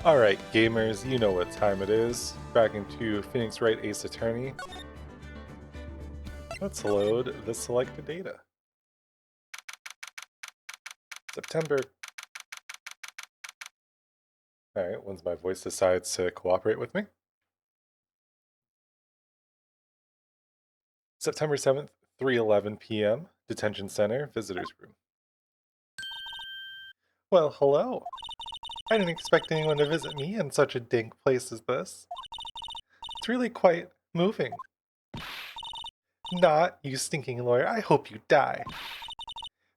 Alright, gamers, you know what time it is. Back into Phoenix Wright Ace Attorney. Let's load the selected data. September. Alright, once my voice decides to cooperate with me. September 7th, 3:11 p.m. Detention Center, Visitors Room. Well, hello. I didn't expect anyone to visit me in such a dank place as this. It's really quite moving. Not, you stinking lawyer. I hope you die.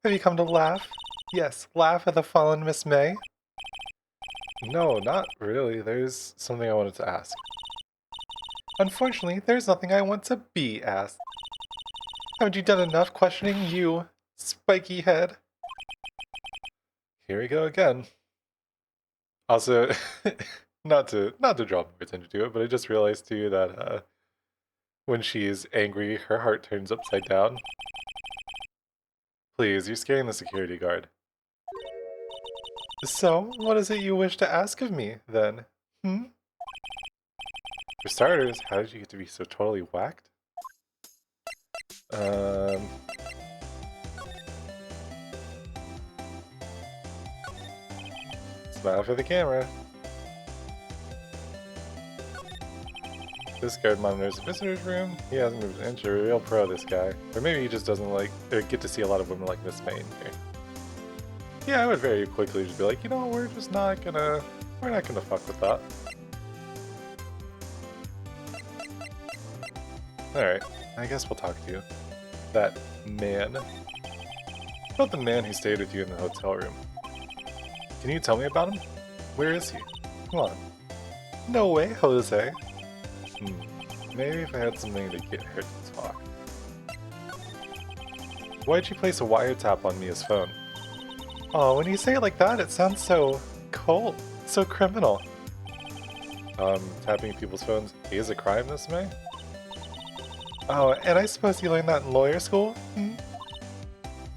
Have you come to laugh? Yes, laugh at the fallen Miss May. No, not really. There's something I wanted to ask. Unfortunately, there's nothing I want to be asked. Haven't you done enough questioning, you spiky head? Here we go again. Also, not to draw more attention to it, but I just realized too that when she's angry, her heart turns upside down. Please, you're scaring the security guard. So, what is it you wish to ask of me, then? For starters, how did you get to be so totally whacked? Smile for the camera. This guard monitors the visitor's room. He hasn't moved an inch. A real pro, this guy. Or maybe he just doesn't like, or get to see a lot of women like Miss May in here. Yeah, I would very quickly just be like, you know, we're not gonna fuck with that. Alright, I guess we'll talk to you. That man. About the man who stayed with you in the hotel room. Can you tell me about him? Where is he? Come on. No way, Jose. Maybe if I had something to get her to talk. Why'd you place a wiretap on Mia's phone? Oh, when you say it like that, it sounds so cold, so criminal. Tapping people's phones is a crime, Miss May? Oh, and I suppose you learned that in lawyer school?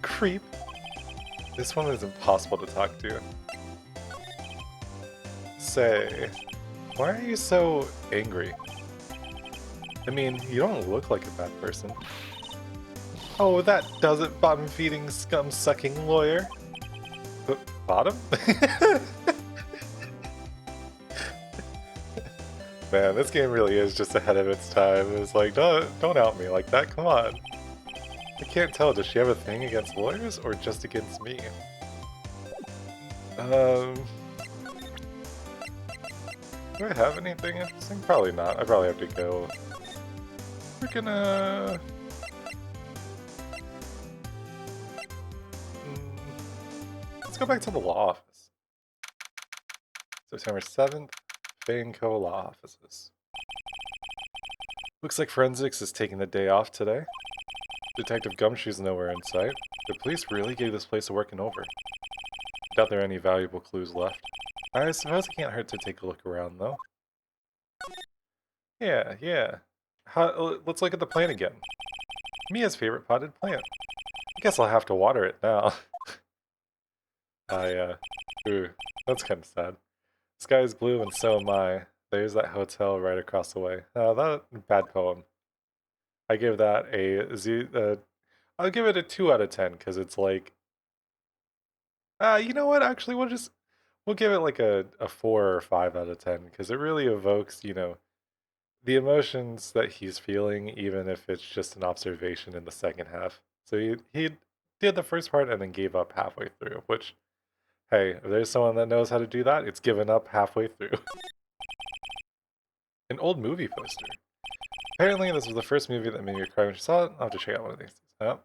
Creep. This woman is impossible to talk to. Say, why are you so angry? I mean, you don't look like a bad person. Oh, that does it, bottom-feeding, scum-sucking lawyer. Bottom? Man, this game really is just ahead of its time. It's like, don't out me like that, come on. I can't tell, does she have a thing against lawyers or just against me? Do I have anything interesting? Probably not. I probably have to go. We're gonna... Let's go back to the law office. September 7th, Fainco Law Offices. Looks like forensics is taking the day off today. Detective Gumshoe's nowhere in sight. The police really gave this place a working over. Doubt there are any valuable clues left. I suppose it can't hurt to take a look around, though. Yeah. Let's look at the plant again. Mia's favorite potted plant. I guess I'll have to water it now. Ooh, that's kind of sad. Sky's blue and so am I. There's that hotel right across the way. That bad poem. I give that I'll give it a 2 out of 10 because it's like, you know what? Actually, we'll give it like a 4 or 5 out of 10 because it really evokes, you know, the emotions that he's feeling, even if it's just an observation in the second half. So he did the first part and then gave up halfway through, which, hey, if there's someone that knows how to do that, it's given up halfway through. An old movie poster. Apparently, this was the first movie that made me cry when she saw it. I'll have to check out one of these. Yep.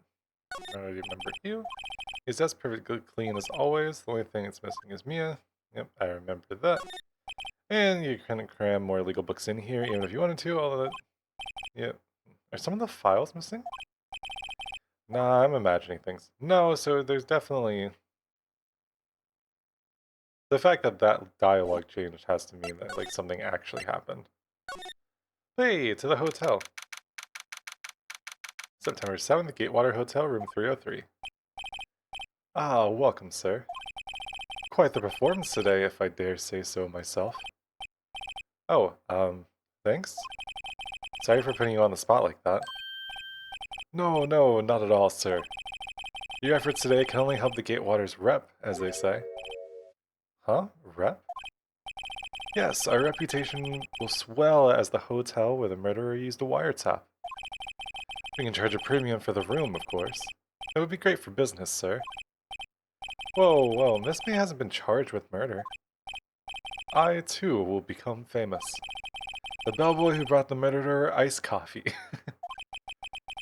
I already remember you. His desk perfectly clean as always. The only thing it's missing is Mia. Yep, I remember that. And you can cram more legal books in here, even if you wanted to, although yep. Are some of the files missing? Nah, I'm imagining things. No, so there's definitely... The fact that that dialogue changed has to mean that, like, something actually happened. Hey, to the hotel. September 7th, Gatewater Hotel, room 303. Ah, welcome, sir. Quite the performance today, if I dare say so myself. Oh, thanks? Sorry for putting you on the spot like that. No, no, not at all, sir. Your efforts today can only help the Gatewater's rep, as they say. Huh? Rep? Yes, our reputation will swell as the hotel where the murderer used a wiretap. We can charge a premium for the room, of course. It would be great for business, sir. Whoa, whoa, Miss May hasn't been charged with murder. I, too, will become famous. The bellboy who brought the murderer iced coffee.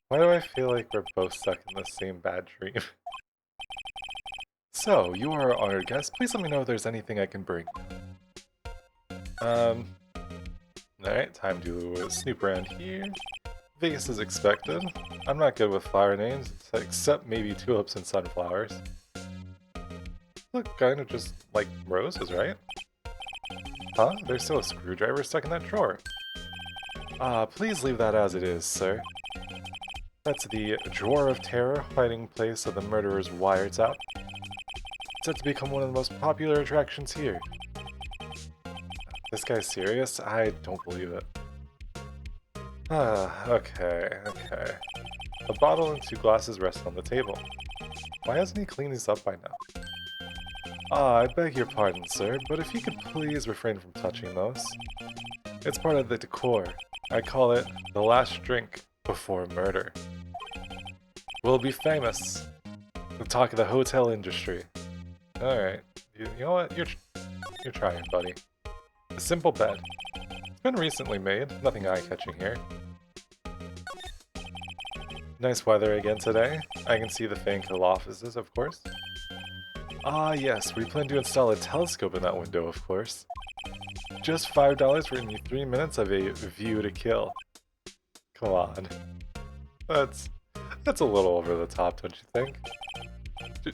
Why do I feel like we're both stuck in the same bad dream? So, you are our honored guest. Please let me know if there's anything I can bring. Alright, time to snoop around here. Vegas is expected. I'm not good with flower names, except maybe tulips and sunflowers. Look kind of just like roses, right? Huh? There's still a screwdriver stuck in that drawer. Please leave that as it is, sir. That's the Drawer of Terror, hiding place of the murderer's wiretap. It's set to become one of the most popular attractions here. This guy's serious? I don't believe it. Okay. A bottle and 2 glasses rest on the table. Why hasn't he cleaned these up by now? I beg your pardon, sir, but if you could please refrain from touching those. It's part of the decor. I call it the last drink before murder. We'll be famous. The talk of the hotel industry. Alright. You know what? You're trying, buddy. A simple bed. It's been recently made. Nothing eye-catching here. Nice weather again today. I can see the Fankill offices, of course. Yes, we plan to install a telescope in that window, of course. Just $5 for only 3 minutes of a view to kill. Come on. That's a little over the top, don't you think?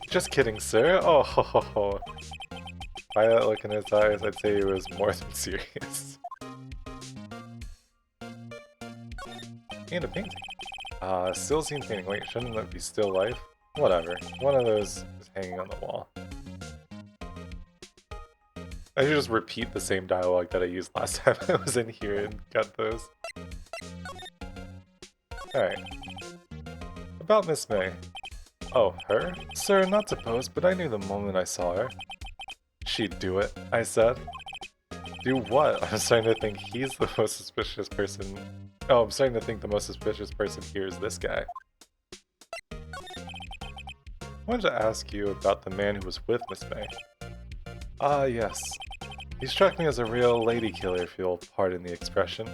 Just kidding, sir. Oh, ho, ho, ho. By that look in his eyes, I'd say he was more than serious. And a painting. Still scene painting. Wait, shouldn't that be still life? Whatever. One of those is hanging on the wall. I should just repeat the same dialogue that I used last time I was in here and got those. Alright. About Miss May. Oh, her? Sir, not to boast, but I knew the moment I saw her. She'd do it, I said. Do what? I'm starting to think he's the most suspicious person. Oh, I'm starting to think the most suspicious person here is this guy. I wanted to ask you about the man who was with Miss May. Yes. He struck me as a real lady killer, if you'll pardon the expression.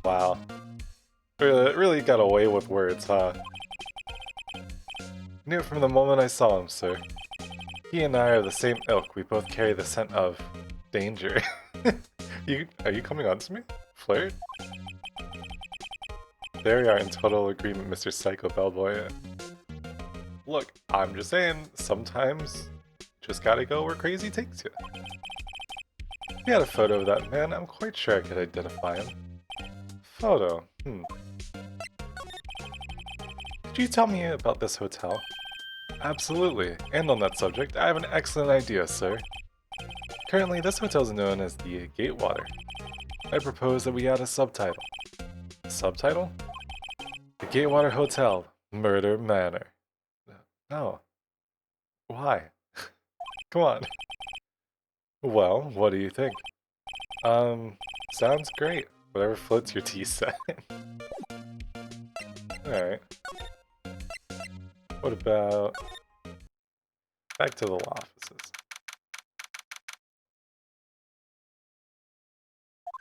Wow. Really got away with words, huh? Knew it from the moment I saw him, sir. He and I are the same ilk. We both carry the scent of danger. Are you coming on to me? Flirt? There we are in total agreement, Mr. Psycho Bellboy. Look, I'm just saying, sometimes just gotta go where crazy takes you. If you had a photo of that man, I'm quite sure I could identify him. Photo? Could you tell me about this hotel? Absolutely, and on that subject, I have an excellent idea, sir. Currently, this hotel is known as the Gatewater. I propose that we add a subtitle. Subtitle? The Gatewater Hotel, Murder Manor. No. Why? Come on. Well, what do you think? Sounds great. Whatever floats your tea set. Alright. What about... back to the law offices.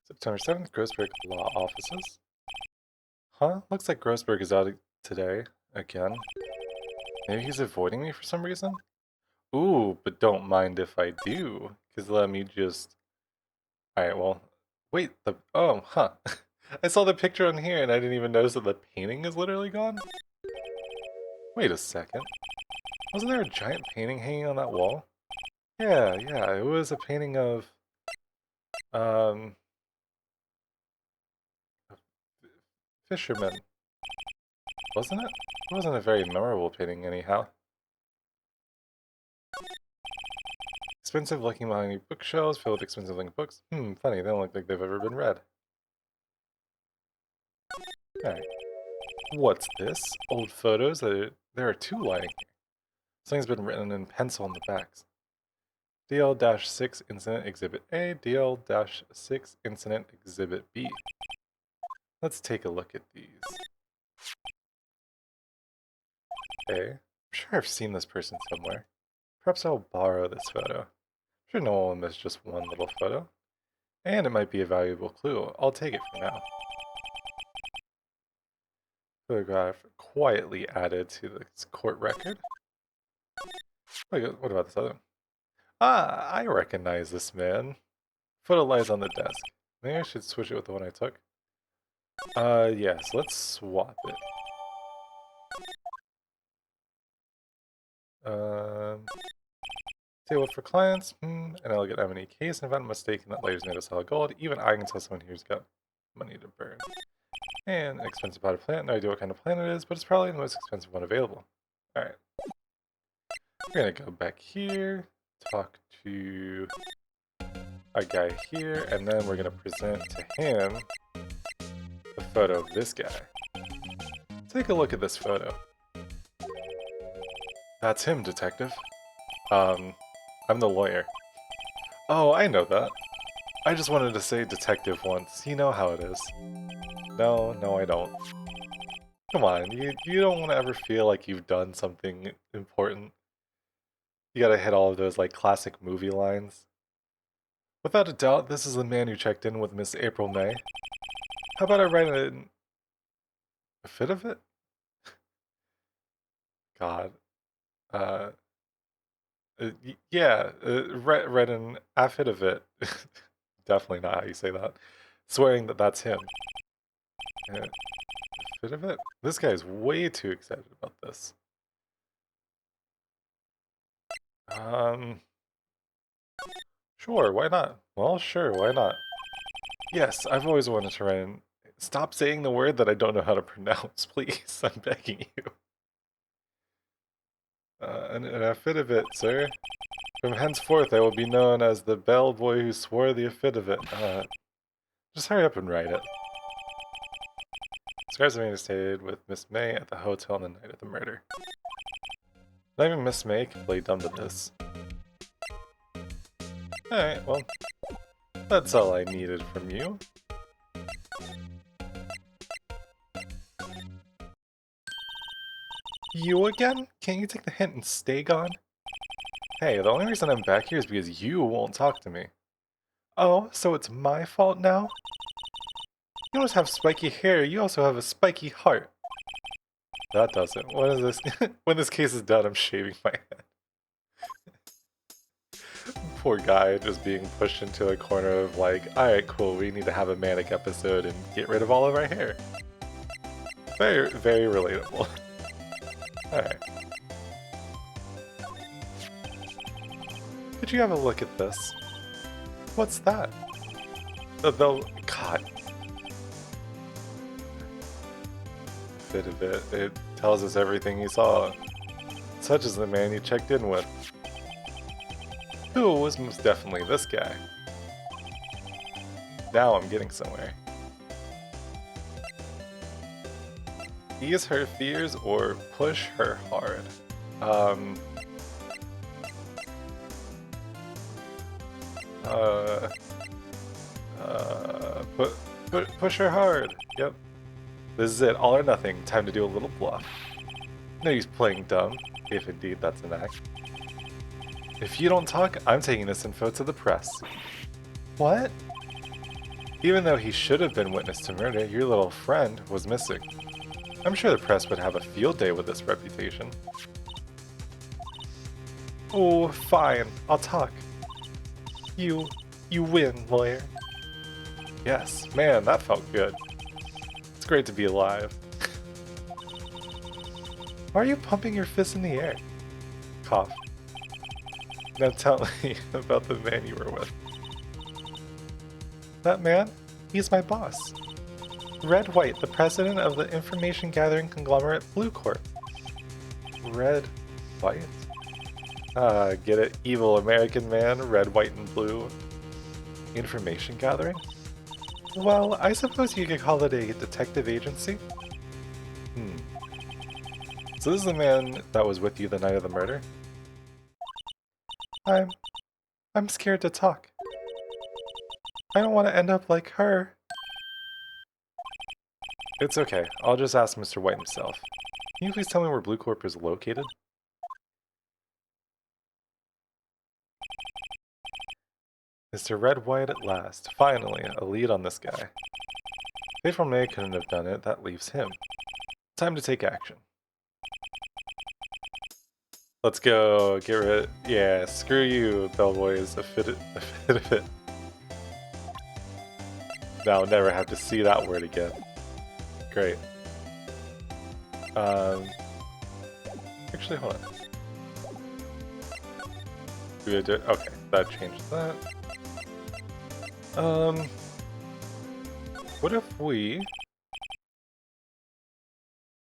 September 7th, Grossberg Law Offices. Huh? Looks like Grossberg is out today. Again. Maybe he's avoiding me for some reason? Ooh, but don't mind if I do. Because let me just... Alright, well... Wait, oh, huh. I saw the picture on here and I didn't even notice that the painting is literally gone? Wait a second. Wasn't there a giant painting hanging on that wall? Yeah, it was a painting of... a fisherman. Wasn't it? It wasn't a very memorable painting anyhow. Expensive looking mahogany bookshelves filled with expensive looking books. Funny, they don't look like they've ever been read. Alright. What's this? Old photos? There are two lying here. Something's been written in pencil on the backs. DL-6 Incident Exhibit A, DL-6 Incident Exhibit B. Let's take a look at these. Okay. I'm sure I've seen this person somewhere. Perhaps I'll borrow this photo. I'm sure no one will miss just one little photo. And it might be a valuable clue. I'll take it for now. Photograph quietly added to the court record. What about this other one? Ah, I recognize this man. Photo lies on the desk. Maybe I should switch it with the one I took. Yes, let's swap it. Table for clients, and I'll get M&E case and found mistaken that layers made of solid gold. Even I can tell someone here's got money to burn. And an expensive potted plant. No idea what kind of plant it is, but it's probably the most expensive one available. Alright. We're gonna go back here, talk to our guy here, and then we're gonna present to him the photo of this guy. Take a look at this photo. That's him, detective. I'm the lawyer. Oh, I know that. I just wanted to say detective once. You know how it is. No, I don't. Come on, you don't want to ever feel like you've done something important. You gotta hit all of those, like, classic movie lines. Without a doubt, this is the man who checked in with Miss April May. How about I write a fit of it? God. Yeah, read an affidavit. Definitely not how you say that. Swearing that that's him. Affidavit? This guy's way too excited about this. Sure, why not? Well, sure, why not? Yes, I've always wanted to write in. Stop saying the word that I don't know how to pronounce, please. I'm begging you. An affidavit, sir. From henceforth, I will be known as the bellboy who swore the affidavit. Just hurry up and write it. Describes the man who stayed with Miss May at the hotel on the night of the murder. Not even Miss May can play dumb to this. Alright, well, that's all I needed from you. You again? Can't you take the hint and stay gone? Hey, the only reason I'm back here is because you won't talk to me. Oh, so it's my fault now? You don't just have spiky hair, you also have a spiky heart. That does it. What is this? When this case is done, I'm shaving my head. Poor guy just being pushed into a corner of like, alright, cool, we need to have a manic episode and get rid of all of our hair. Very, very relatable. Alright. Could you have a look at this? What's that? God. Bit of it. It tells us everything he saw. Such as the man you checked in with. Who was most definitely this guy. Now I'm getting somewhere. Ease her fears or push her hard. Push her hard. Yep. This is it, all or nothing. Time to do a little bluff. No use playing dumb, if indeed that's an act. If you don't talk, I'm taking this info to the press. What? Even though he should have been witness to murder, your little friend was missing. I'm sure the press would have a field day with this reputation. Oh, fine. I'll talk. You win, lawyer. Yes, man, that felt good. It's great to be alive. Why are you pumping your fist in the air? Cough. Now tell me about the man you were with. That man? He's my boss. Red Wright, the president of the information gathering conglomerate Blue Corp. Red Wright? Get it? Evil American man, red, white, and blue. Information gathering? Well, I suppose you could call it a detective agency. Hmm. So this is the man that was with you the night of the murder? I'm... I'm scared to talk. I don't want to end up like her. It's okay. I'll just ask Mr. White himself. Can you please tell me where Blue Corp is located? Mr. Red White at last. Finally, a lead on this guy. Faithful May couldn't have done it. That leaves him. Time to take action. Let's go. Get rid. Yeah, screw you, Bellboys. A fit of it. Now I'll never have to see that word again. Great. Actually, hold on. Do I do it? Okay, that changed that. What if we...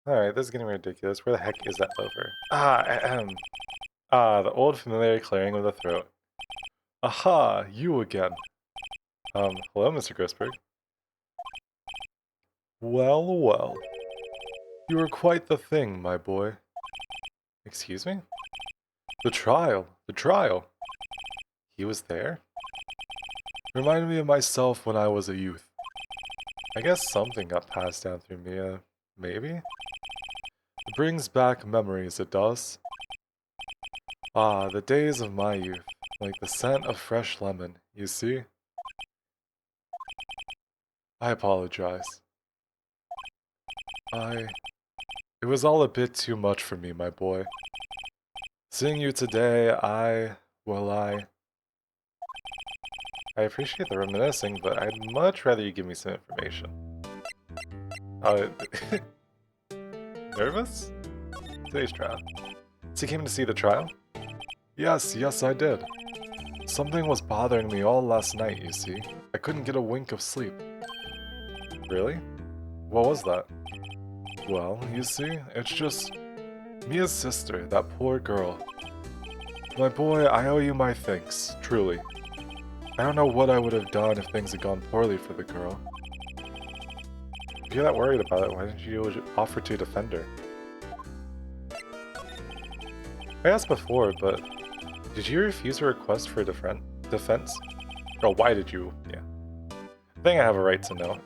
Alright, this is getting ridiculous. Where the heck is that over? The old familiar clearing of the throat. Aha, you again. Hello, Mr. Grisberg. Well, well. You were quite the thing, my boy. Excuse me? The trial. The trial. He was there? Reminded me of myself when I was a youth. I guess something got passed down through Mia. Maybe? It brings back memories, it does. Ah, the days of my youth. Like the scent of fresh lemon, you see? I apologize. It was all a bit too much for me, my boy. Seeing you today, well, I appreciate the reminiscing, but I'd much rather you give me some information. Uh, nervous? Today's trial. So you came to see the trial? Yes, I did. Something was bothering me all last night, you see. I couldn't get a wink of sleep. Really? What was that? Well, you see, it's just... Mia's sister, that poor girl. My boy, I owe you my thanks, truly. I don't know what I would have done if things had gone poorly for the girl. If you're that worried about it, why didn't you offer to defend her? I asked before, but did you refuse a request for a defense? Or why did you? Yeah. I think I have a right to know.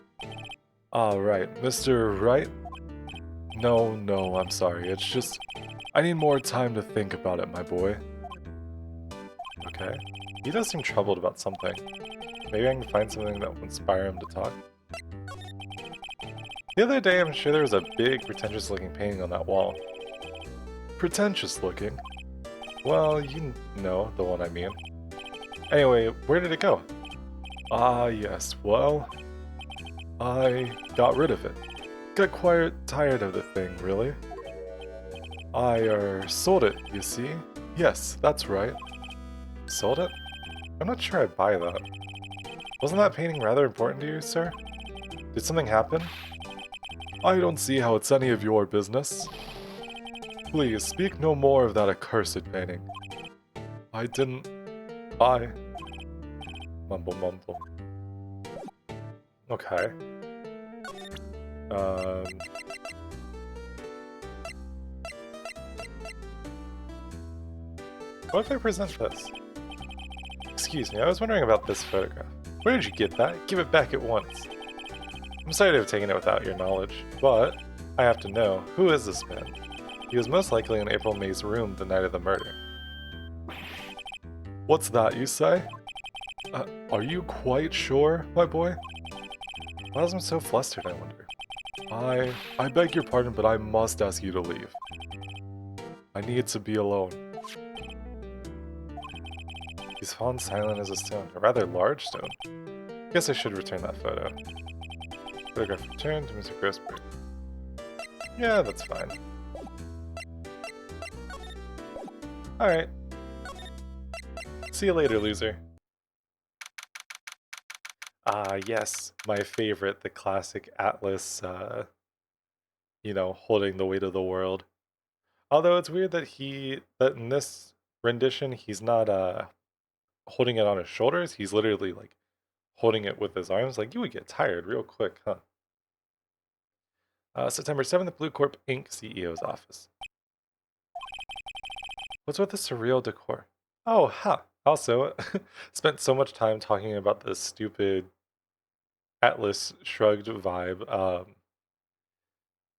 Right. Mr. Wright? No, I'm sorry. It's just... I need more time to think about it, my boy. Okay. He does seem troubled about something. Maybe I can find something that will inspire him to talk. The other day, I'm sure there was a big, pretentious-looking painting on that wall. Pretentious-looking? Well, you know the one I mean. Anyway, where did it go? Yes, well... I got rid of it. Got quite tired of the thing, really. I sold it, you see? Yes, that's right. Sold it? I'm not sure I buy that. Wasn't that painting rather important to you, sir? Did something happen? I don't see how it's any of your business. Please, speak no more of that accursed painting. I didn't... I... Mumble. Okay. What if I present this? Excuse me, I was wondering about this photograph. Where did you get that? Give it back at once. I'm sorry to have taken it without your knowledge, but I have to know, who is this man? He was most likely in April May's room the night of the murder. What's that, you say? Are you quite sure, my boy? Why was I so flustered, I wonder? I beg your pardon, but I must ask you to leave. I need to be alone. He's fallen silent as a stone, a rather large stone. Guess I should return that photo. Photograph returned to Mr. Grisberg. Yeah, that's fine. Alright. See you later, loser. Yes, my favorite, the classic Atlas, holding the weight of the world. Although it's weird that in this rendition, he's not holding it on his shoulders. He's literally like holding it with his arms. Like you would get tired real quick, huh? September 7th, Blue Corp Inc. CEO's office. What's with the surreal decor? Oh, huh. Also, spent so much time talking about this stupid Atlas shrugged vibe.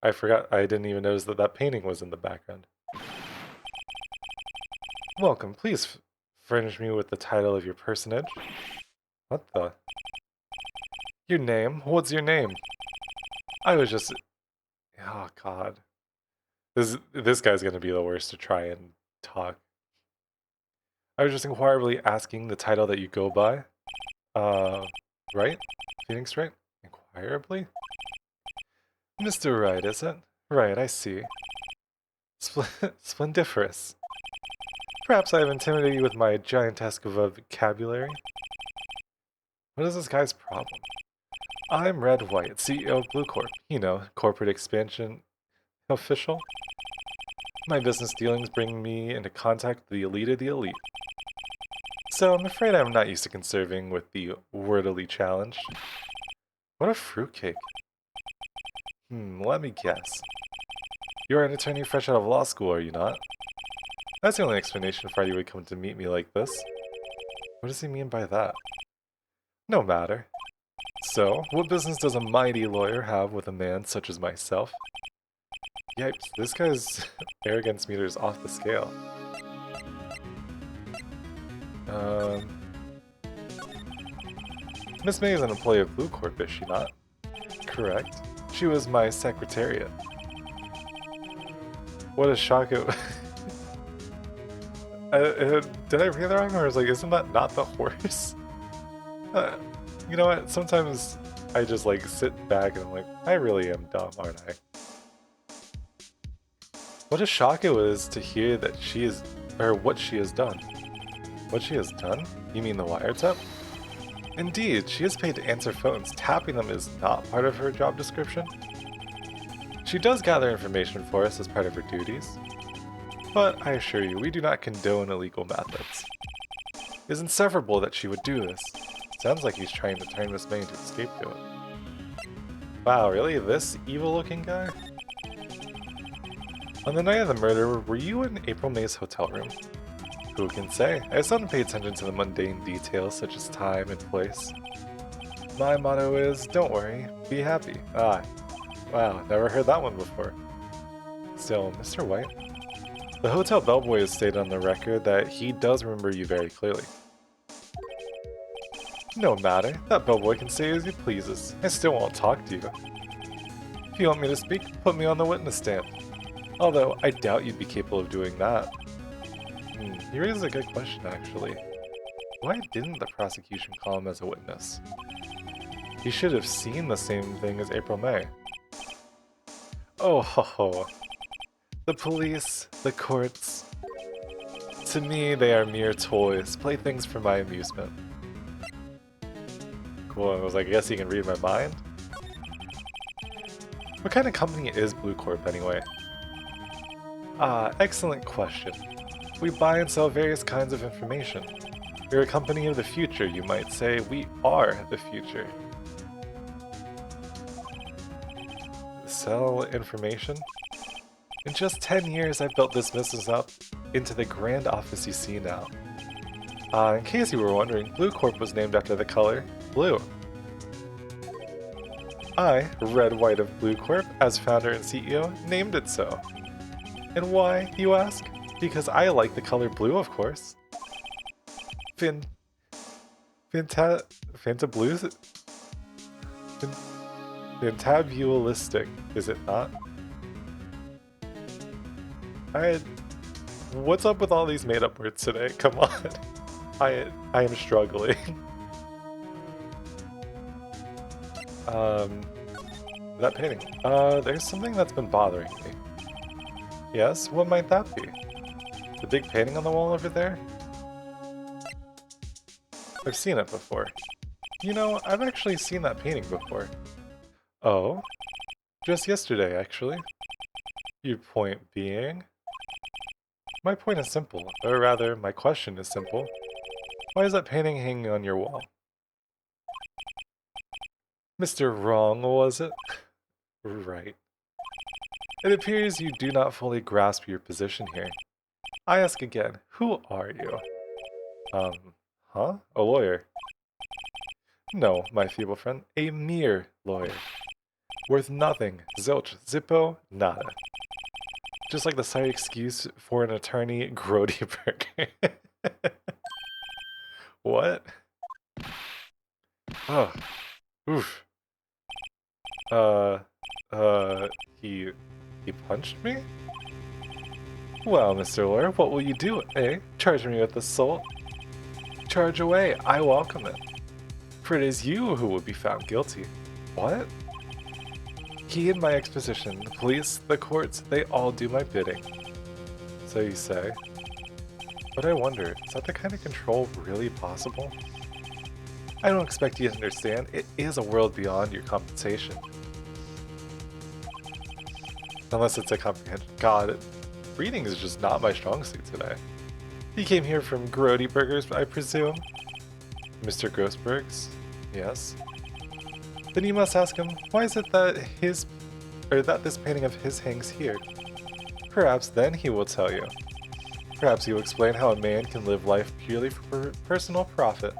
I forgot, I didn't even notice that that painting was in the background. Welcome, please furnish me with the title of your personage. What the? Your name? What's your name? I was just... Oh, God. This guy's gonna be the worst to try and talk. I was just inquirably asking the title that you go by. Wright? Phoenix Wright? Inquirably? Mr. Wright, is it? Right, I see. Splendiferous. Perhaps I have intimidated you with my giantesque vocabulary. What is this guy's problem? I'm Red White, CEO of Blue Corp. You know, corporate expansion official. My business dealings bring me into contact with the elite of the elite. So I'm afraid I'm not used to conserving with the wordily challenged. What a fruitcake. Let me guess. You're an attorney fresh out of law school, are you not? That's the only explanation for why you would come to meet me like this. What does he mean by that? No matter. So, what business does a mighty lawyer have with a man such as myself? Yipes, this guy's arrogance meter is off the scale. Miss May is an employee of Blue Corp, is she not? Correct. She was my secretariat. What a shock it... did I read that wrong, or was like, isn't that not the horse? You know what, sometimes I just like sit back and I'm like, I really am dumb, aren't I? What a shock it was to hear that she is, or what she has done. What she has done? You mean the wiretap? Indeed, she is paid to answer phones. Tapping them is not part of her job description. She does gather information for us as part of her duties. But I assure you, we do not condone illegal methods. It is inseparable that she would do this. Sounds like he's trying to turn Miss May into a scapegoat. Wow, really? This evil-looking guy? On the night of the murder, were you in April May's hotel room? Who can say? I seldom pay attention to the mundane details such as time and place. My motto is, don't worry, be happy. Ah, wow, never heard that one before. Still, Mr. White? The hotel bellboy has stated on the record that he does remember you very clearly. No matter, that bellboy can say as he pleases. I still won't talk to you. If you want me to speak, put me on the witness stand. Although, I doubt you'd be capable of doing that. He raises a good question, actually. Why didn't the prosecution call him as a witness? He should have seen the same thing as April May. Oh ho ho. The police, the courts. To me, they are mere toys, playthings for my amusement. Cool, I was like, I guess he can read my mind? What kind of company is Blue Corp anyway? Ah, excellent question. We buy and sell various kinds of information. We're a company of the future, you might say. We are the future. Sell information? In just 10 years, I've built this business up into the grand office you see now. In case you were wondering, Blue Corp was named after the color blue. I, Red White of Blue Corp, as founder and CEO, named it so. And why, you ask? Because I like the color blue, of course. Fantabulistic, is it not? What's up with all these made-up words today? Come on. I am struggling. That painting. There's something that's been bothering me. Yes, what might that be? The big painting on the wall over there? I've seen it before. You know, I've actually seen that painting before. Oh? Just yesterday, actually. Your point being? My point is simple, or rather, my question is simple. Why is that painting hanging on your wall? Mr. Wrong, was it? Right. It appears you do not fully grasp your position here. I ask again, who are you? A lawyer. No, my feeble friend, a mere lawyer. Worth nothing, zilch, zippo, nada. Just like the sorry excuse for an attorney, Grody Burger. What? Oh, oof. Uh, uh, he, he punched me? Well, Mr. Lawyer, what will you do, eh? Charge me with assault? Charge away, I welcome it. For it is you who will be found guilty. What? He and my exposition, the police, the courts, they all do my bidding. So you say. But I wonder, is that the kind of control really possible? I don't expect you to understand, it is a world beyond your compensation. Unless it's a comprehension. God, reading is just not my strong suit today. He came here from Grody Burgers, I presume? Mr. Grossberg's? Yes. Then you must ask him, why is it that that this painting of his hangs here? Perhaps then he will tell you. Perhaps he will explain how a man can live life purely for personal profit.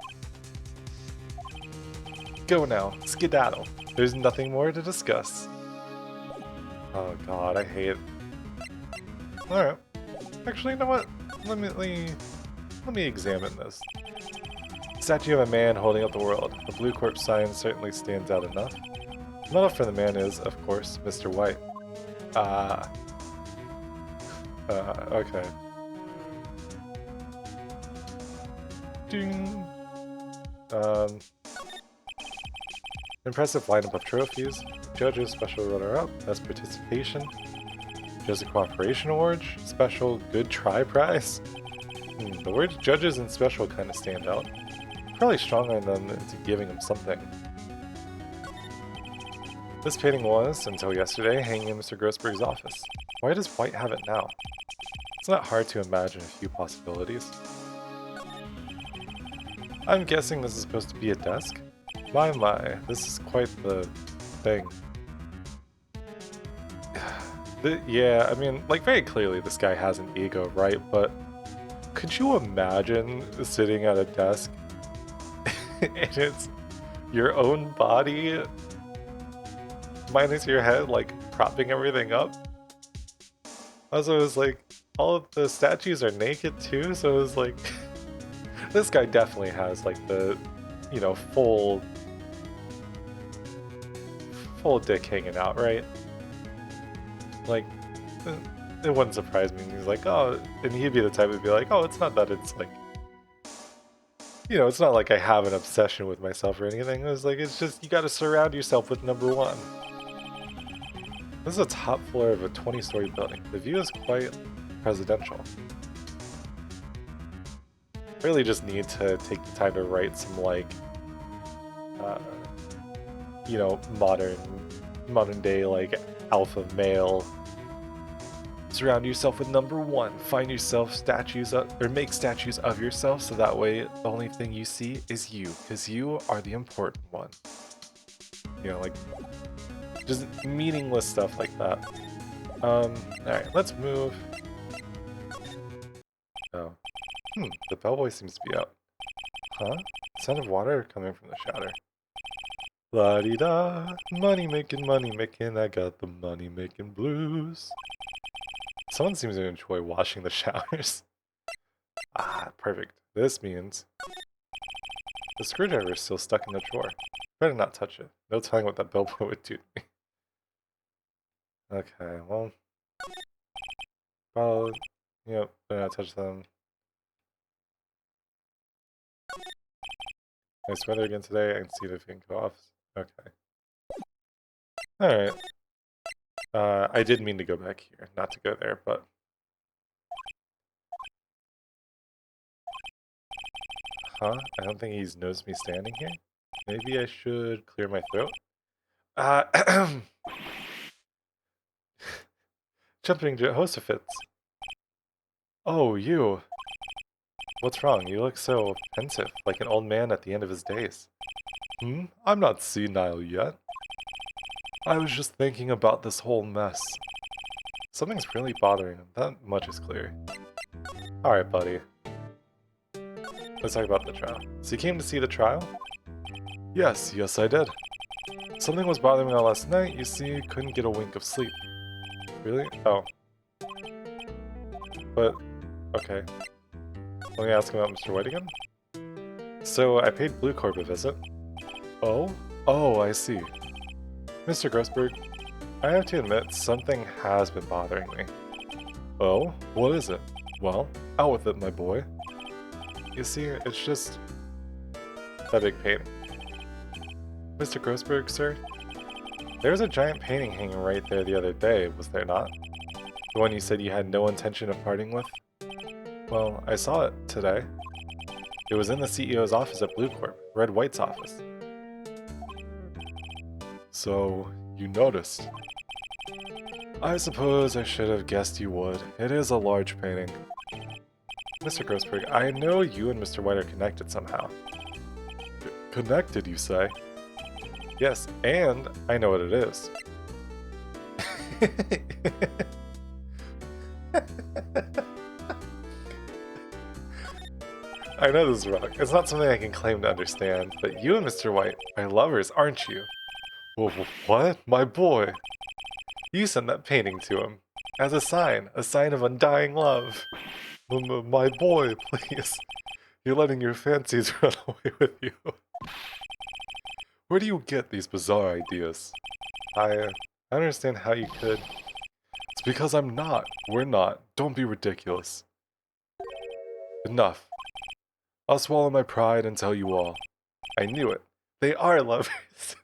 Go now, skedaddle. There's nothing more to discuss. Oh god, I hate it. Alright. Actually, you know what? Let me examine this. Statue of a man holding up the world. The blue corpse sign certainly stands out enough. The model for the man is, of course, Mr. White. Okay. Ding. Impressive lineup of trophies. Judges, special runner-up, best participation. Judges Cooperation Award, special Good Try Prize. The words judges and special kind of stand out. Probably stronger than into giving him something. This painting was, until yesterday, hanging in Mr. Grossberg's office. Why does White have it now? It's not hard to imagine a few possibilities. I'm guessing this is supposed to be a desk? My, this is quite the thing. Yeah, I mean, like, very clearly this guy has an ego, right? But could you imagine sitting at a desk and it's your own body minus your head, like, propping everything up? Also, it was like, all of the statues are naked too, so it was like, this guy definitely has, like, the, you know, full dick hanging out, right? Like, it wouldn't surprise me. He's like, oh, and he'd be the type to be like, oh, it's not that it's like, you know, it's not like I have an obsession with myself or anything. It was like, it's just, you gotta surround yourself with number one. This is a top floor of a 20-story building. The view is quite presidential. Really just need to take the time to write some, like, you know, modern day, like, alpha male. Surround yourself with number one. Find yourself statues or make statues of yourself so that way the only thing you see is you, because you are the important one. You know, like, just meaningless stuff like that. Alright, let's move. Oh. The bellboy seems to be out. Huh? Sound of water coming from the shower. La-di-da, money making, I got the money making blues. Someone seems to enjoy washing the showers. Ah, perfect. This means the screwdriver is still stuck in the drawer. Better not touch it. No telling what that bellboy would do to me. Okay, well, well, yep, better not touch them. Nice weather again today. I can see the thing go off. Okay. Alright. I did mean to go back here, not to go there, but... Huh? I don't think he's noticed me standing here. Maybe I should clear my throat? Jumping Jehoshaphat. Oh, you. What's wrong? You look so pensive, like an old man at the end of his days. I'm not senile yet. I was just thinking about this whole mess. Something's really bothering him, that much is clear. Alright, buddy. Let's talk about the trial. So you came to see the trial? Yes, I did. Something was bothering me all last night, you see, couldn't get a wink of sleep. Really? Oh. But, okay. Let me ask about Mr. White again. So, I paid Blue Corp a visit. Oh? Oh, I see. Mr. Grossberg, I have to admit, something has been bothering me. Oh? What is it? Well, out with it, my boy. You see, it's just... that big painting. Mr. Grossberg, sir? There was a giant painting hanging right there the other day, was there not? The one you said you had no intention of parting with? Well, I saw it today. It was in the CEO's office at Blue Corp, Red White's office. So, you noticed. I suppose I should have guessed you would. It is a large painting. Mr. Grossberg, I know you and Mr. White are connected somehow. Connected, you say? Yes, and I know what it is. I know this is wrong. It's not something I can claim to understand, but you and Mr. White are lovers, aren't you? What? My boy? You sent that painting to him. As a sign of undying love. My boy, please. You're letting your fancies run away with you. Where do you get these bizarre ideas? I understand how you could. It's because I'm not. We're not. Don't be ridiculous. Enough. I'll swallow my pride and tell you all. I knew it. They are lovers.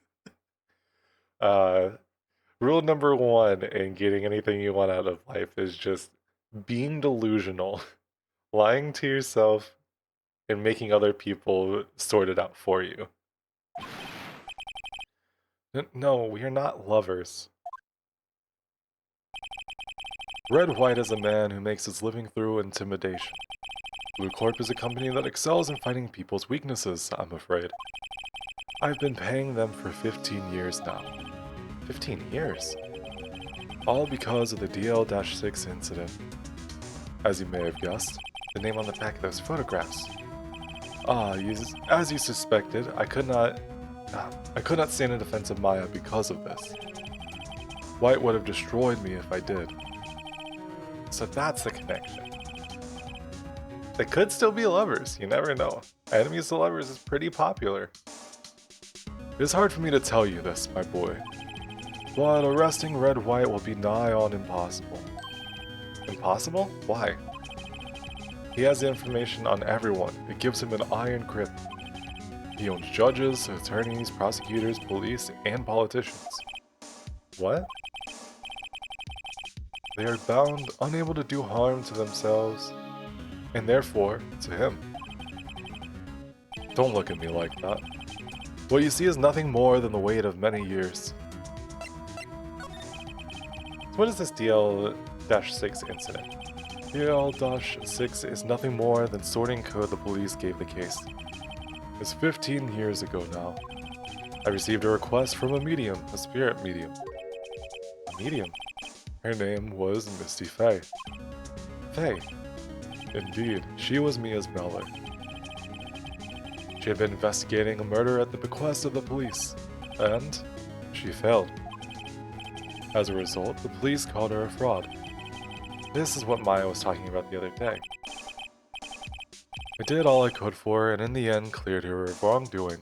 Rule number 1 in getting anything you want out of life is just being delusional, lying to yourself, and making other people sort it out for you. No, we are not lovers. Red White is a man who makes his living through intimidation. Blue Corp is a company that excels in fighting people's weaknesses, I'm afraid. I've been paying them for 15 years now. 15 years? All because of the DL-6 incident. As you may have guessed, the name on the back of those photographs. As you suspected, I could not stand in defense of Maya because of this. White would have destroyed me if I did. So that's the connection. They could still be lovers, you never know. Enemies to lovers is pretty popular. It is hard for me to tell you this, my boy. But arresting Red White will be nigh on impossible. Impossible? Why? He has the information on everyone. It gives him an iron grip. He owns judges, attorneys, prosecutors, police, and politicians. What? They are bound, unable to do harm to themselves, and therefore, to him. Don't look at me like that. What you see is nothing more than the weight of many years. So what is this DL-6 incident? DL-6 is nothing more than sorting code the police gave the case. It's 15 years ago now. I received a request from a medium, a spirit medium. A medium? Her name was Misty Faye. Faye. Indeed, she was Mia's Meller. She had been investigating a murder at the bequest of the police, and she failed. As a result, the police called her a fraud. This is what Maya was talking about the other day. I did all I could for her and in the end cleared her of wrongdoing.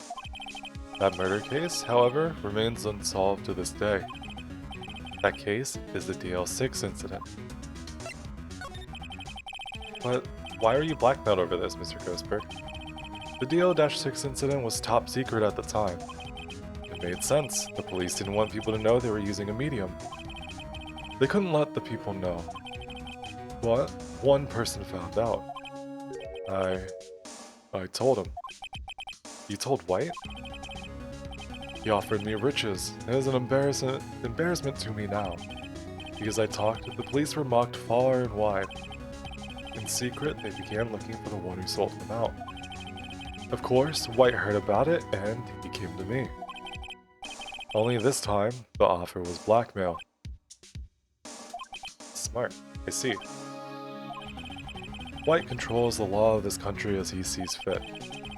That murder case, however, remains unsolved to this day. That case is the DL-6 incident. But why are you blackmailed over this, Mr. Grossberg? The DL-6 incident was top secret at the time. It made sense. The police didn't want people to know they were using a medium. They couldn't let the people know. But one person found out. I told him. You told White? He offered me riches. It is an embarrassment to me now. Because I talked, the police were mocked far and wide. In secret, they began looking for the one who sold them out. Of course, White heard about it, and he came to me. Only this time, the offer was blackmail. Smart. I see. White controls the law of this country as he sees fit.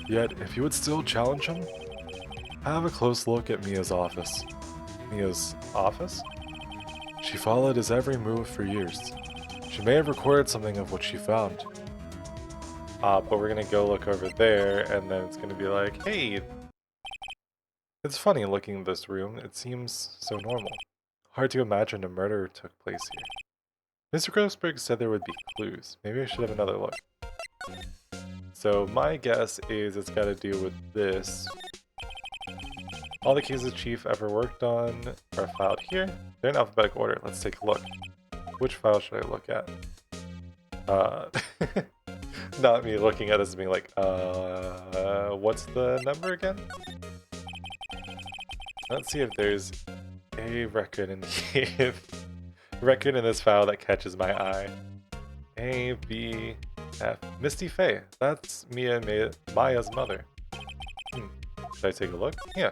Yet, if you would still challenge him, have a close look at Mia's office. Mia's office? She followed his every move for years. She may have recorded something of what she found. But we're gonna go look over there, and then it's gonna be like, hey! It's funny looking at this room, it seems so normal. Hard to imagine a murder took place here. Mr. Grossberg said there would be clues. Maybe I should have another look. So my guess is it's got to do with this. All the cases Chief ever worked on are filed here. They're in alphabetical order. Let's take a look. Which file should I look at? Not me looking at this and being like, what's the number again? Let's see if there's a record in here. Record in this file that catches my eye. A, B, F. Misty Faye. That's Maya's mother. Should I take a look? Yeah.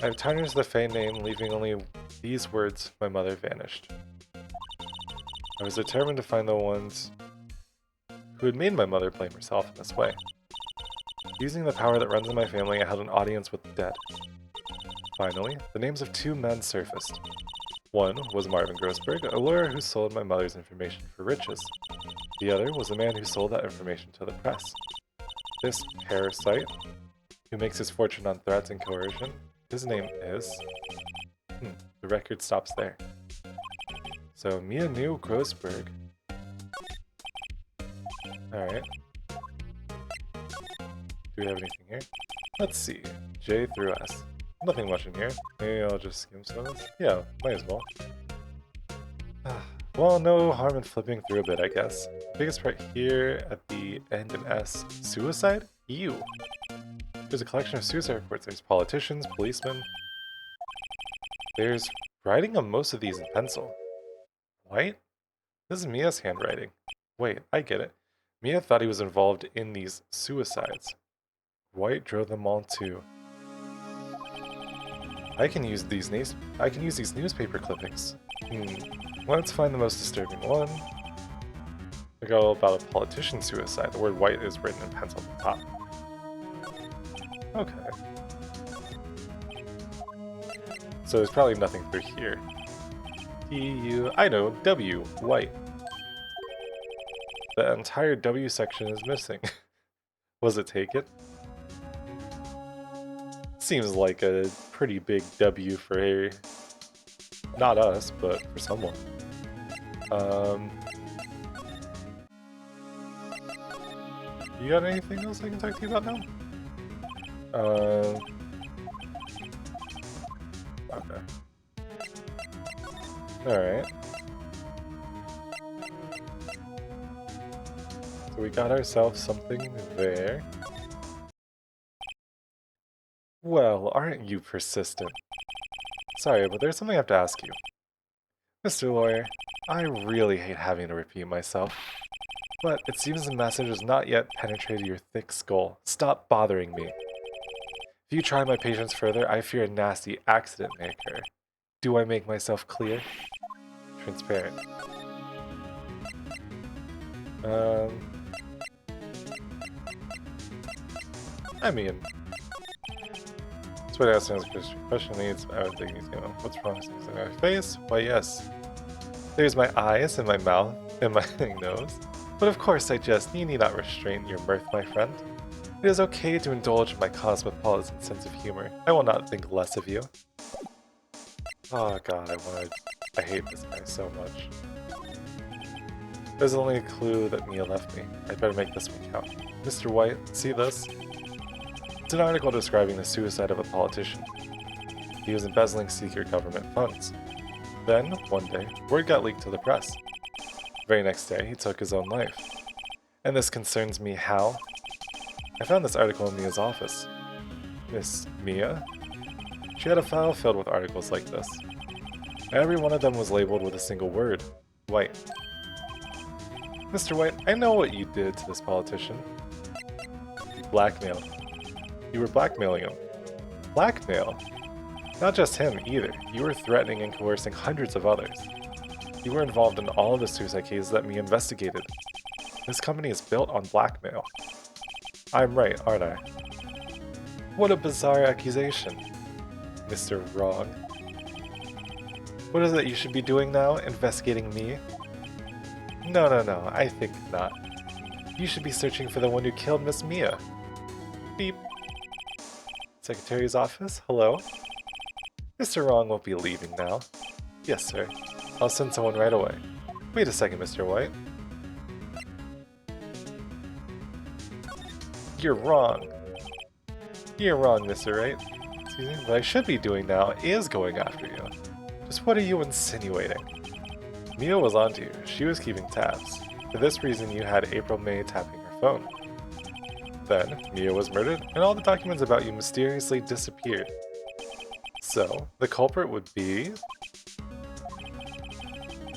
I've tarnished the Faye name, leaving only these words, my mother vanished. I was determined to find the ones who had made my mother blame herself in this way. Using the power that runs in my family, I held an audience with the dead. Finally, the names of two men surfaced. One was Marvin Grossberg, a lawyer who sold my mother's information for riches. The other was a man who sold that information to the press. This parasite, who makes his fortune on threats and coercion, his name is... the record stops there. So, Mia knew Grossberg. Alright. Do we have anything here? Let's see. J through S. Nothing much in here. Maybe I'll just skim some of this. Yeah, might as well. Well, no harm in flipping through a bit, I guess. Biggest part here at the end in S. Suicide? Ew. There's a collection of suicide reports. There's politicians, policemen. There's writing on most of these in pencil. White? This is Mia's handwriting. Wait, I get it. Mia thought he was involved in these suicides. White drove them all too. I can use these newspaper clippings. Let's find the most disturbing one. I got all about a politician's suicide. The word white is written in pencil at the top. Okay. So there's probably nothing through here. I know, W, white. The entire W section is missing. Was it taken? Seems like a pretty big W for not us, but for someone. You got anything else I can talk to you about now? Okay. Alright. So we got ourselves something there. Well, aren't you persistent? Sorry, but there's something I have to ask you. Mr. Lawyer, I really hate having to repeat myself, but it seems the message has not yet penetrated your thick skull. Stop bothering me. If you try my patience further, I fear a nasty accident may occur. Do I make myself clear? Transparent. I mean... That's what I asked him. Question needs. I would think he's gonna. What's wrong with my face? Why, yes. There's my eyes and my mouth and my nose. But of course, I jest. You need not restrain your mirth, my friend. It is okay to indulge in my cosmopolitan sense of humor. I will not think less of you. Oh god, I hate this guy so much. There's only a clue that Mia left me. I'd better make this one count. Mr. White, see this? It's an article describing the suicide of a politician. He was embezzling secret government funds. Then, one day, word got leaked to the press. The very next day, he took his own life. And this concerns me how? I found this article in Mia's office. Miss Mia? She had a file filled with articles like this. Every one of them was labeled with a single word, white. Mr. White, I know what you did to this politician. You blackmailed. You were blackmailing him. Blackmail? Not just him, either. You were threatening and coercing hundreds of others. You were involved in all of the suicide cases that me investigated. This company is built on blackmail. I'm right, aren't I? What a bizarre accusation. Mr. Wrong. What is it you should be doing now? Investigating me? No, I think not. You should be searching for the one who killed Miss Mia. Beep. Secretary's office? Hello? Mr. Wrong won't be leaving now. Yes, sir. I'll send someone right away. Wait a second, Mr. White. You're wrong. You're wrong, Mr. Wright. Excuse me? What I should be doing now is going after you. Just what are you insinuating? Mia was onto you. She was keeping tabs. For this reason, you had April May tapping her phone. Then, Mia was murdered, and all the documents about you mysteriously disappeared. So, the culprit would be...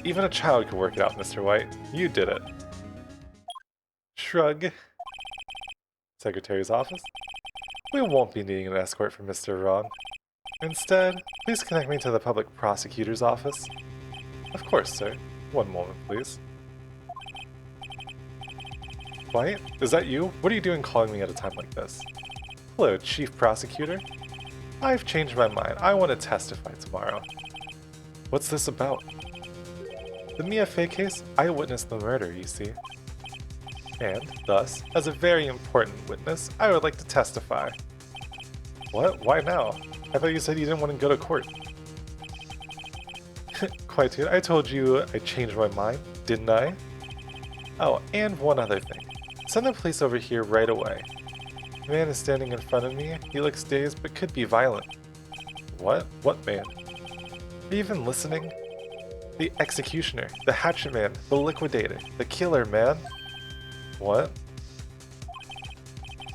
Even a child could work it out, Mr. White. You did it. Shrug. Secretary's office? We won't be needing an escort from Mr. Wrong. Instead, please connect me to the public prosecutor's office. Of course, sir. One moment, please. White? Is that you? What are you doing calling me at a time like this? Hello, Chief Prosecutor. I've changed my mind. I want to testify tomorrow. What's this about? The Mia Fey case? I witnessed the murder, you see. And, thus, as a very important witness, I would like to testify. What? Why now? I thought you said you didn't want to go to court. Quite dude, I told you I changed my mind, didn't I? Oh, and one other thing. Send the police over here right away. The man is standing in front of me. He looks dazed, but could be violent. What? What man? Are you even listening? The executioner, the hatchet man, the liquidator, the killer, man. What?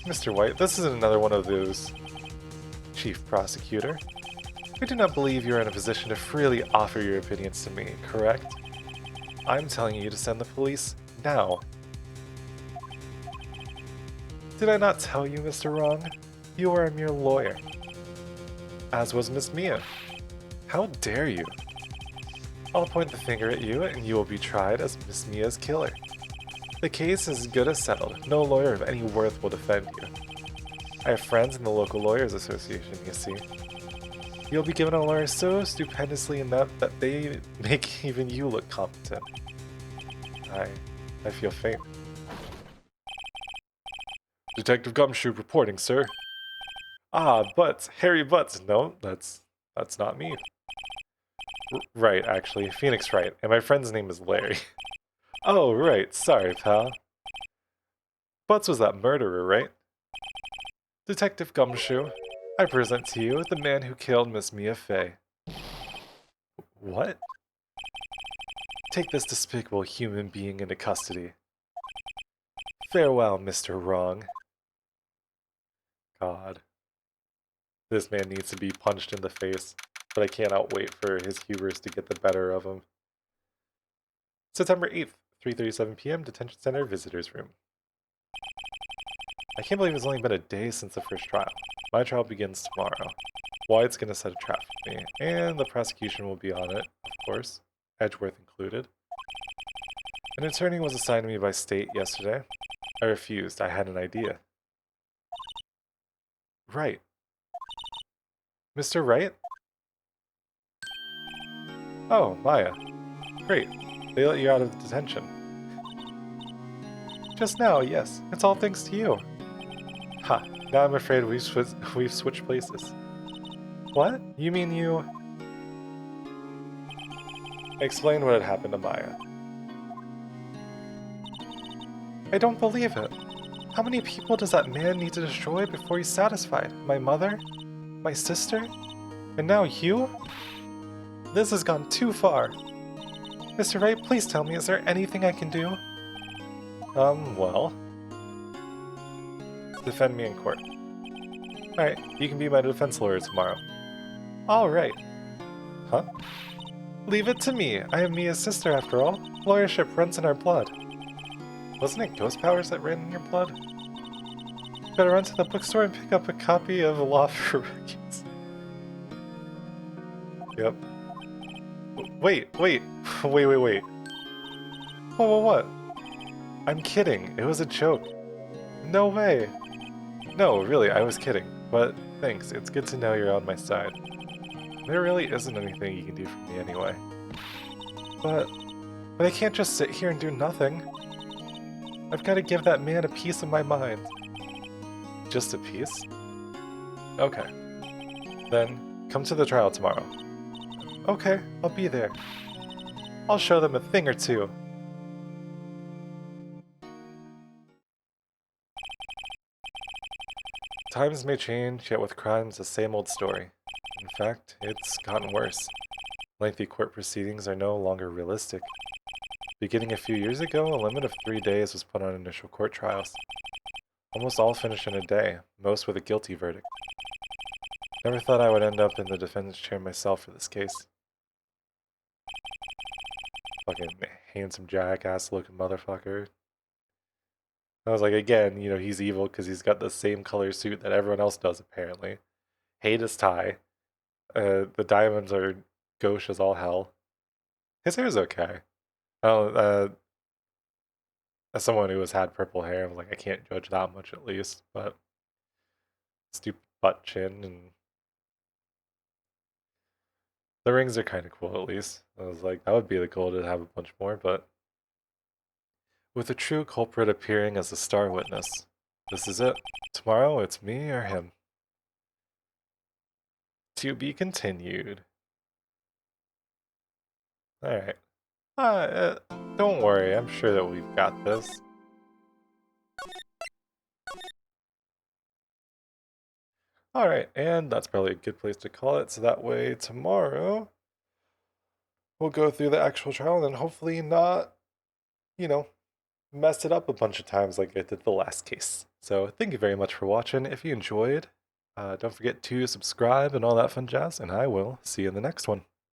Mr. White, this isn't another one of those. Chief Prosecutor. I do not believe you are in a position to freely offer your opinions to me, correct? I'm telling you to send the police now. Did I not tell you, Mr. Wrong? You are a mere lawyer. As was Miss Mia. How dare you? I'll point the finger at you and you will be tried as Miss Mia's killer. The case is as good as settled. No lawyer of any worth will defend you. I have friends in the local lawyers association, you see. You'll be given a lawyer so stupendously inept that they make even you look competent. I feel faint. Detective Gumshoe reporting, sir. Ah, Butts. Harry Butts. No, that's not me. Right, actually. Phoenix Wright. And my friend's name is Larry. Oh, right. Sorry, pal. Butts was that murderer, right? Detective Gumshoe, I present to you the man who killed Miss Mia Fey. What? Take this despicable human being into custody. Farewell, Mr. Wrong. God. This man needs to be punched in the face, but I cannot wait for his hubris to get the better of him. September 8th, 3:37 p.m. Detention Center Visitors Room. I can't believe it's only been a day since the first trial. My trial begins tomorrow. White's gonna set a trap for me, and the prosecution will be on it, of course, Edgeworth included. An attorney was assigned to me by state yesterday. I refused. I had an idea. Right. Mr. Wright? Oh, Maya. Great. They let you out of detention. Just now, yes. It's all thanks to you. Ha. Now I'm afraid we've switched places. What? You mean you... Explain what had happened to Maya. I don't believe it. How many people does that man need to destroy before he's satisfied? My mother? My sister? And now you? This has gone too far. Mr. Wright, please tell me, is there anything I can do? Well... Defend me in court. Alright, you can be my defense lawyer tomorrow. Alright. Huh? Leave it to me. I am Mia's sister after all. Lawyership runs in our blood. Wasn't it ghost powers that ran in your blood? Better run to the bookstore and pick up a copy of Law for Rookies. Yep. Wait. Wait, wait. What? I'm kidding. It was a joke. No way. No, really, I was kidding. But thanks, it's good to know you're on my side. There really isn't anything you can do for me anyway. But I can't just sit here and do nothing. I've got to give that man a piece of my mind. Just a piece? Okay. Then, come to the trial tomorrow. Okay, I'll be there. I'll show them a thing or two. Times may change, yet with crimes the same old story. In fact, it's gotten worse. Lengthy court proceedings are no longer realistic. Beginning a few years ago, a limit of 3 days was put on initial court trials. Almost all finish in a day, most with a guilty verdict. Never thought I would end up in the defendant's chair myself for this case. Fucking handsome jackass looking motherfucker. I was like, again, you know, he's evil because he's got the same color suit that everyone else does, apparently. Hate his tie. The diamonds are gauche as all hell. His hair's okay. As someone who has had purple hair, I'm like, I can't judge that much at least, but stupid butt chin and the rings are kind of cool at least. I was like, that would be the goal to have a bunch more, but with the true culprit appearing as a star witness. This is it. Tomorrow, it's me or him. To be continued. Alright. Don't worry, I'm sure that we've got this. Alright, and that's probably a good place to call it, so that way tomorrow we'll go through the actual trial and then hopefully not, you know, mess it up a bunch of times like I did the last case. So thank you very much for watching. If you enjoyed, don't forget to subscribe and all that fun jazz, and I will see you in the next one.